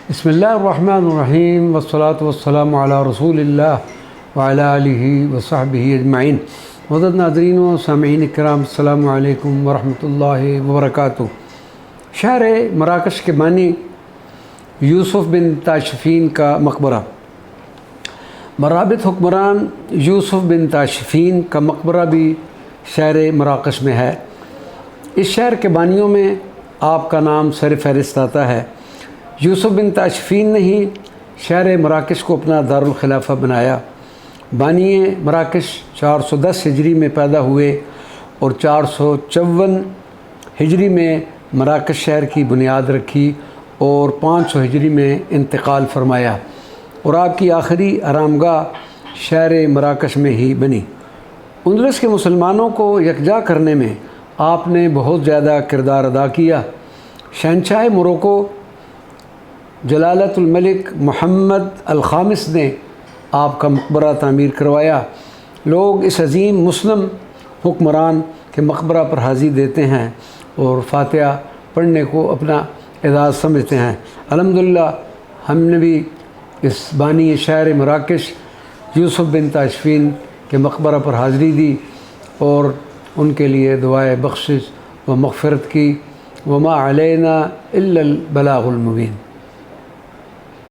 بسم اللہ الرحمن الرحیم والصلاة والسلام علی رسول اللہ وعلی آلہ وصحبہ اجمعین۔ معزز ناظرین و سامعین اکرام، السلام علیکم ورحمۃ اللہ وبرکاتہ۔ شہر مراکش کے بانی یوسف بن تاشفین کا مقبرہ۔ مرابط حکمران یوسف بن تاشفین کا مقبرہ بھی شہر مراکش میں ہے۔ اس شہر کے بانیوں میں آپ کا نام سر فہرست آتا ہے۔ یوسف بن تاشفین نے ہی شہر مراکش کو اپنا دارالخلافہ بنایا۔ بانی مراکش 410 ہجری میں پیدا ہوئے اور 454 ہجری میں مراکش شہر کی بنیاد رکھی اور 500 ہجری میں انتقال فرمایا، اور آپ کی آخری آرامگاہ شہر مراکش میں ہی بنی۔ اندلس کے مسلمانوں کو یکجا کرنے میں آپ نے بہت زیادہ کردار ادا کیا۔ شہنشاہ موروکو جلالت الملک محمد الخامس نے آپ کا مقبرہ تعمیر کروایا۔ لوگ اس عظیم مسلم حکمران کے مقبرہ پر حاضری دیتے ہیں اور فاتحہ پڑھنے کو اپنا اعزاز سمجھتے ہیں۔ الحمدللہ ہم نے بھی اس بانی شہر مراکش یوسف بن تاشفین کے مقبرہ پر حاضری دی اور ان کے لیے دعائے بخشش و مغفرت کی۔ وما علینا الا البلاغ المبین۔